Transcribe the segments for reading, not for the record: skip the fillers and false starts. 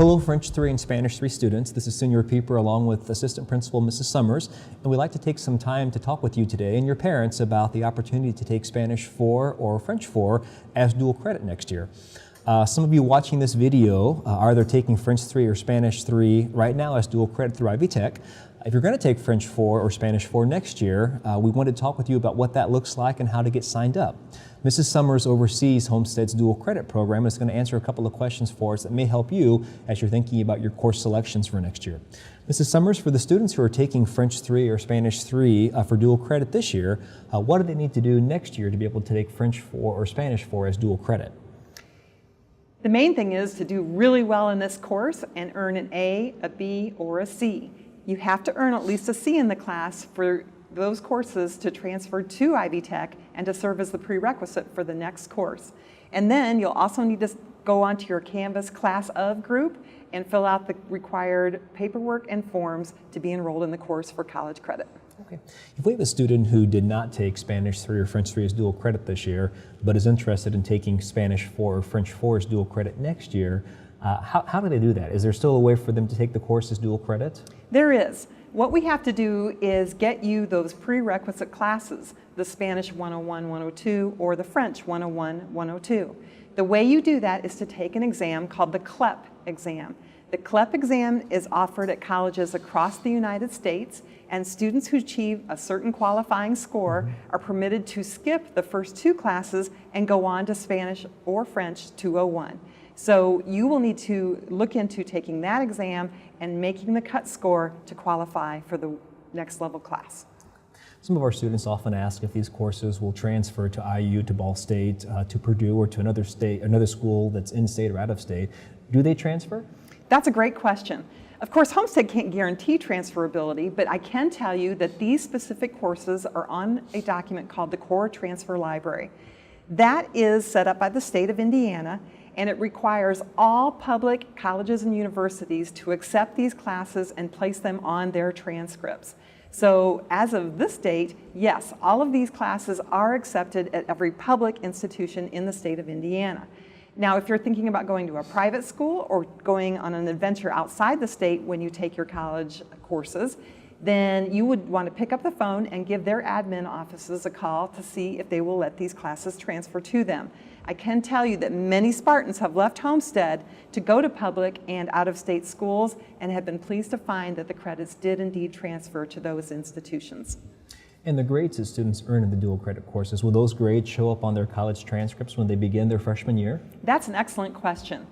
Hello French 3 and Spanish 3 students. This is Senior Pieper along with Assistant Principal Mrs. Summers, and we'd like to take some time to talk with you today and your parents about the opportunity to take Spanish 4 or French 4 as dual credit next year. Some of you watching this video are either taking French 3 or Spanish 3 right now as dual credit through Ivy Tech. If you're going to take French 4 or Spanish 4 next year, we wanted to talk with you about what that looks like and how to get signed up. Mrs. Summers oversees Homestead's dual credit program and is going to answer a couple of questions for us that may help you as you're thinking about your course selections for next year. Mrs. Summers, for the students who are taking French 3 or Spanish 3 for dual credit this year, what do they need to do next year to be able to take French 4 or Spanish 4 as dual credit? The main thing is to do really well in this course and earn an A, a B, or a C. You have to earn at least a C in the class for those courses to transfer to Ivy Tech and to serve as the prerequisite for the next course. And then you'll also need to go onto your Canvas Class of group and fill out the required paperwork and forms to be enrolled in the course for college credit. Okay. If we have a student who did not take Spanish 3 or French 3 as dual credit this year, but is interested in taking Spanish 4 or French 4 as dual credit next year, how do they do that? Is there still a way for them to take the course as dual credit? There is. What we have to do is get you those prerequisite classes, the Spanish 101, 102, or the French 101, 102. The way you do that is to take an exam called the CLEP exam. The CLEP exam is offered at colleges across the United States, and students who achieve a certain qualifying score are permitted to skip the first two classes and go on to Spanish or French 201. So you will need to look into taking that exam and making the cut score to qualify for the next level class. Some of our students often ask if these courses will transfer to IU, to Ball State, to Purdue, or to another state, another school that's in state or out of state. Do they transfer? That's a great question. Of course, Homestead can't guarantee transferability, but I can tell you that these specific courses are on a document called the Core Transfer Library. That is set up by the state of Indiana, and it requires all public colleges and universities to accept these classes and place them on their transcripts. So as of this date, yes, all of these classes are accepted at every public institution in the state of Indiana. Now, if you're thinking about going to a private school or going on an adventure outside the state when you take your college courses, then you would want to pick up the phone and give their admin offices a call to see if they will let these classes transfer to them. I can tell you that many Spartans have left Homestead to go to public and out-of-state schools and have been pleased to find that the credits did indeed transfer to those institutions. And the grades that students earn in the dual credit courses, will those grades show up on their college transcripts when they begin their freshman year? That's an excellent question.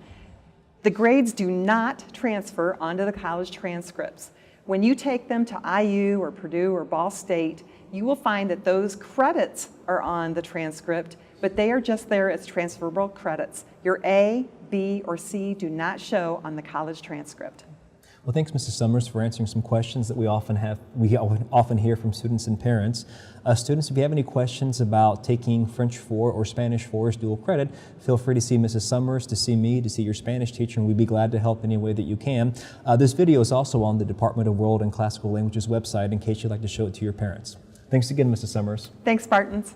The grades do not transfer onto the college transcripts. When you take them to IU or Purdue or Ball State, you will find that those credits are on the transcript, but they are just there as transferable credits. Your A, B, or C do not show on the college transcript. Well, thanks, Mrs. Summers, for answering some questions that we often hear from students and parents. Students, if you have any questions about taking French 4 or Spanish 4 as dual credit, feel free to see Mrs. Summers, to see me, to see your Spanish teacher, and we'd be glad to help any way that you can. This video is also on the Department of World and Classical Languages website in case you'd like to show it to your parents. Thanks again, Mrs. Summers. Thanks, Spartans.